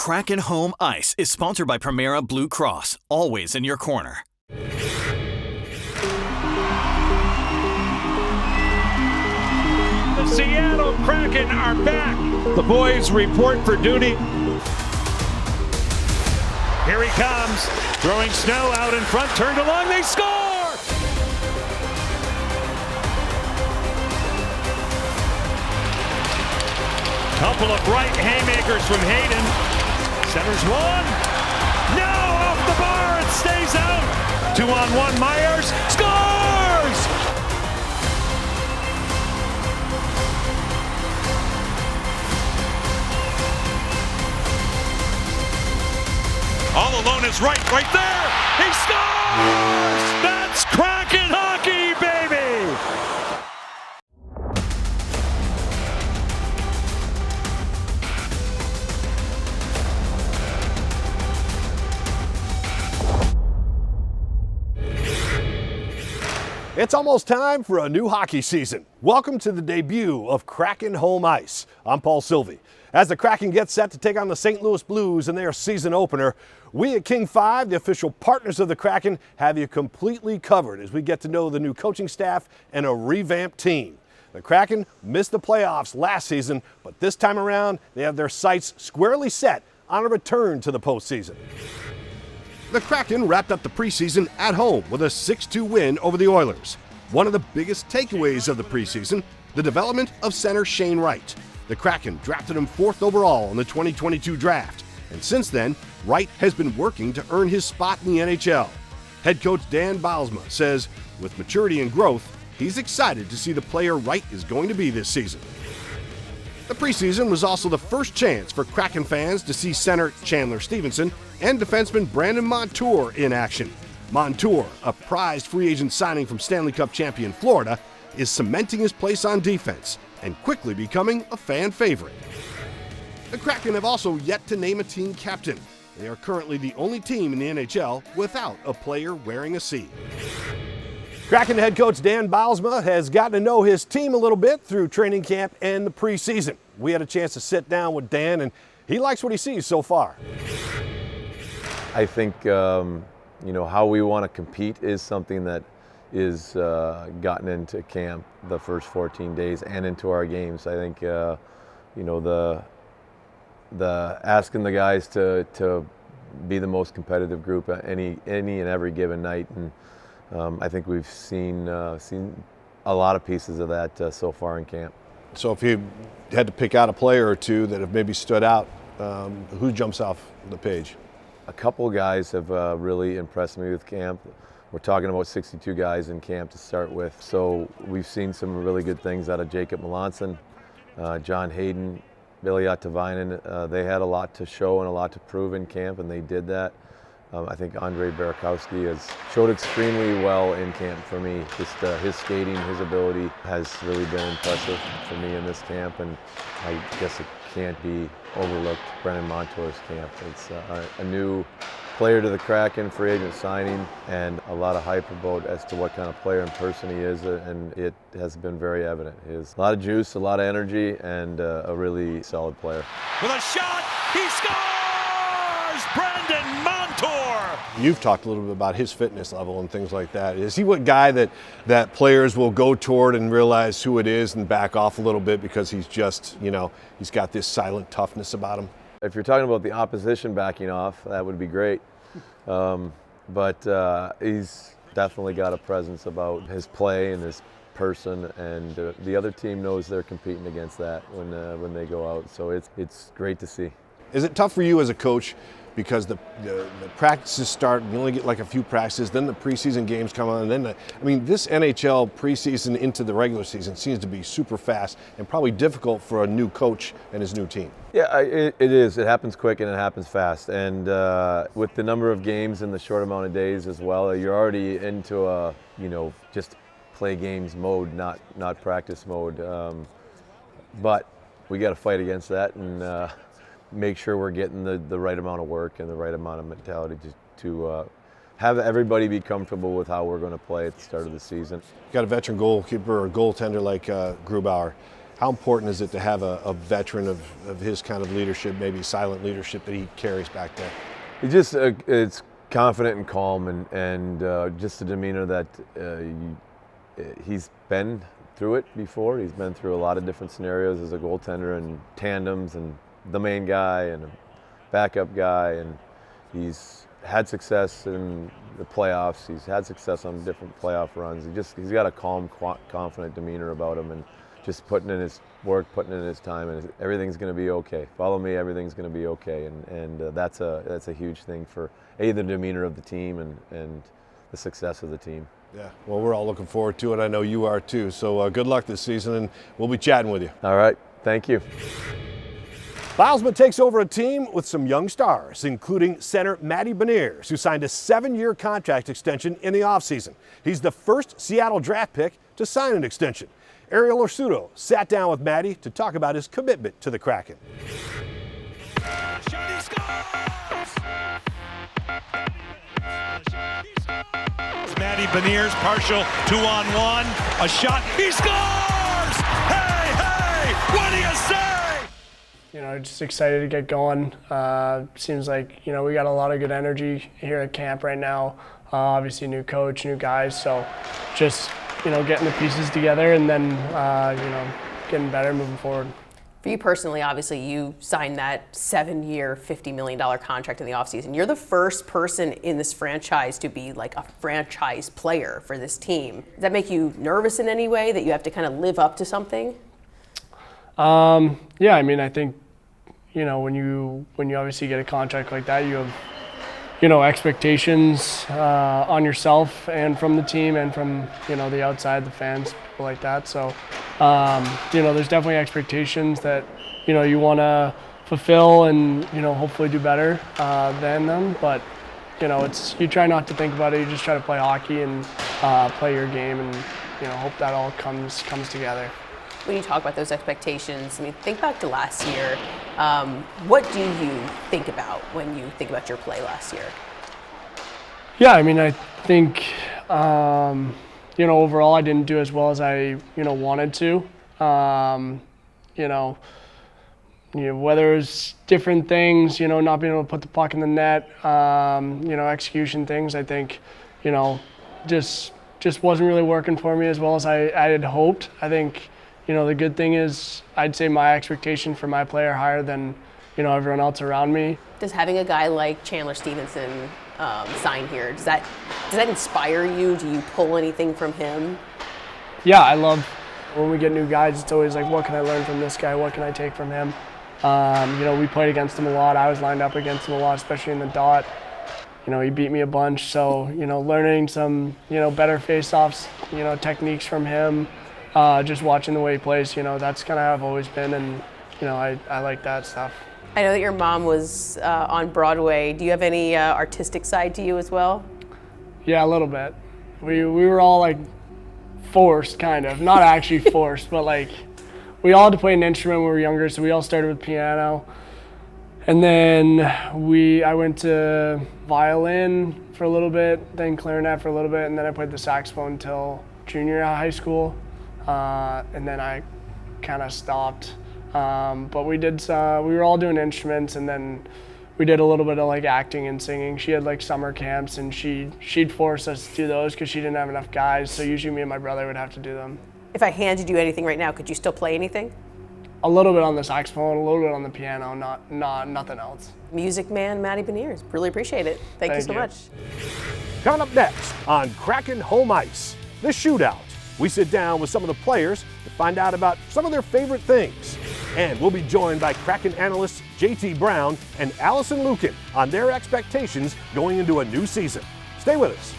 Kraken Home Ice is sponsored by Primera Blue Cross, always in your corner. The Seattle Kraken are back. The boys report for duty. Here he comes, throwing snow out in front, turned along, they score! Couple of right haymakers from Hayden. Centers one. No, off the bar, it stays out. 2-on-1, Myers scores! All alone is right there. He scores! That's Kraken hockey, baby! It's almost time for a new hockey season. Welcome to the debut of Kraken Home Ice. I'm Paul Sylvie. As the Kraken get set to take on the St. Louis Blues in their season opener, we at King 5, the official partners of the Kraken, have you completely covered as we get to know the new coaching staff and a revamped team. The Kraken missed the playoffs last season, but this time around they have their sights squarely set on a return to the postseason. The Kraken wrapped up the preseason at home with a 6-2 win over the Oilers. One of the biggest takeaways of the preseason, the development of center Shane Wright. The Kraken drafted him 4th overall in the 2022 draft, and since then, Wright has been working to earn his spot in the NHL. Head coach Dan Bylsma says, with maturity and growth, he's excited to see the player Wright is going to be this season. The preseason was also the first chance for Kraken fans to see center Chandler Stevenson and defenseman Brandon Montour in action. Montour, a prized free agent signing from Stanley Cup champion Florida, is cementing his place on defense and quickly becoming a fan favorite. The Kraken have also yet to name a team captain. They are currently the only team in the NHL without a player wearing a C. Kraken head coach Dan Bylsma has gotten to know his team a little bit through training camp and the preseason. We had a chance to sit down with Dan, and he likes what he sees so far. I think how we want to compete is something that is gotten into camp the first 14 days and into our games. I think the asking the guys to be the most competitive group any and every given night, and I think we've seen a lot of pieces of that so far in camp. So if you had to pick out a player or two that have maybe stood out, who jumps off the page? A couple of guys have really impressed me with camp. We're talking about 62 guys in camp to start with. So we've seen some really good things out of Jacob Melanson, John Hayden, Billy Tavainen. They had a lot to show and a lot to prove in camp, and they did that. I think Andrei Burakovsky has showed extremely well in camp for me. Just his skating, his ability has really been impressive for me in this camp, and I guess it can't be overlooked. Brendan Montour's camp. It's a new player to the Kraken, free agent signing, and a lot of hype about as to what kind of player and person he is, and it has been very evident. He has a lot of juice, a lot of energy, and a really solid player. With a shot, he scores! Brendan Montour! You've talked a little bit about his fitness level and things like that. Is he what guy that players will go toward and realize who it is and back off a little bit because he's just, he's got this silent toughness about him? If you're talking about the opposition backing off, that would be great. But he's definitely got a presence about his play and his person, and the other team knows they're competing against that when they go out. So it's great to see. Is it tough for you as a coach because the practices start, you only get like a few practices, then the preseason games come on, and then this NHL preseason into the regular season seems to be super fast and probably difficult for a new coach and his new team. Yeah, it is. It happens quick and it happens fast, and with the number of games in the short amount of days as well, you're already into a just play games mode, not practice mode. But we got to fight against that and make sure we're getting the right amount of work and the right amount of mentality to have everybody be comfortable with how we're going to play at the start of the season. You got a veteran goalkeeper or goaltender like Grubauer. How important is it to have a veteran of his kind of leadership, maybe silent leadership that he carries back there? He just it's confident and calm, and just a demeanor that he's been through it before. He's been through a lot of different scenarios as a goaltender and tandems and the main guy and a backup guy, and he's had success in the playoffs. He's had success on different playoff runs. He's got a calm, confident demeanor about him, and just putting in his work, putting in his time, and everything's going to be okay. Follow me, everything's going to be okay, and that's a huge thing for the demeanor of the team and the success of the team. Yeah, well, we're all looking forward to it. I know you are too. So good luck this season, and we'll be chatting with you. All right, thank you. Bylsma takes over a team with some young stars, including center Matty Beniers, who signed a 7-year contract extension in the offseason. He's the first Seattle draft pick to sign an extension. Ariel Orsuto sat down with Matty to talk about his commitment to the Kraken. Matty Beniers, partial 2-on-1, a shot, he scores! Hey, hey, what do you say? You know, just excited to get going. Seems like, you know, we got a lot of good energy here at camp right now. Obviously new coach, new guys, so just, you know, getting the pieces together and then, you know, getting better moving forward. For you personally, obviously, you signed that 7-year, $50 million contract in the offseason. You're the first person in this franchise to be like a franchise player for this team. Does that make you nervous in any way, that you have to kind of live up to something? Yeah, I mean, I think, you know, when you obviously get a contract like that, you have, you know, expectations on yourself and from the team and from, you know, the outside, the fans, people like that. So, you know, there's definitely expectations that, you know, you want to fulfill and, you know, hopefully do better than them. But, you know, you try not to think about it. You just try to play hockey and play your game and, you know, hope that all comes together. When you talk about those expectations, I mean, think back to last year. What do you think about when you think about your play last year? Yeah, I mean, I think, you know, overall I didn't do as well as I, you know, wanted to. You know, whether it's different things, you know, not being able to put the puck in the net, you know, execution things, I think, you know, just wasn't really working for me as well as I had hoped. I think, you know, the good thing is I'd say my expectation for my play are higher than, you know, everyone else around me. Does having a guy like Chandler Stevenson sign here, does that inspire you? Do you pull anything from him? Yeah, I love when we get new guys, it's always like, what can I learn from this guy? What can I take from him? You know, we played against him a lot. I was lined up against him a lot, especially in the dot. You know, he beat me a bunch. So, you know, learning some, you know, better face-offs, you know, techniques from him. Just watching the way he plays, you know, that's kind of how I've always been, and, you know, I like that stuff. I know that your mom was on Broadway. Do you have any artistic side to you as well? Yeah, a little bit. We were all, like, forced, kind of. Not actually forced, but, like, we all had to play an instrument when we were younger, so we all started with piano. And then I went to violin for a little bit, then clarinet for a little bit, and then I played the saxophone until junior high school. And then I kind of stopped. But we were all doing instruments, and then we did a little bit of like acting and singing. She had like summer camps, and she'd force us to do those because she didn't have enough guys. So usually me and my brother would have to do them. If I handed you anything right now, could you still play anything? A little bit on the saxophone, a little bit on the piano, nothing else. Music man, Matty Beniers. Really appreciate it. Thank you so much. Coming up next on Kraken Home Ice, the shootout. We sit down with some of the players to find out about some of their favorite things. And we'll be joined by Kraken analysts JT Brown and Allison Lukin on their expectations going into a new season. Stay with us.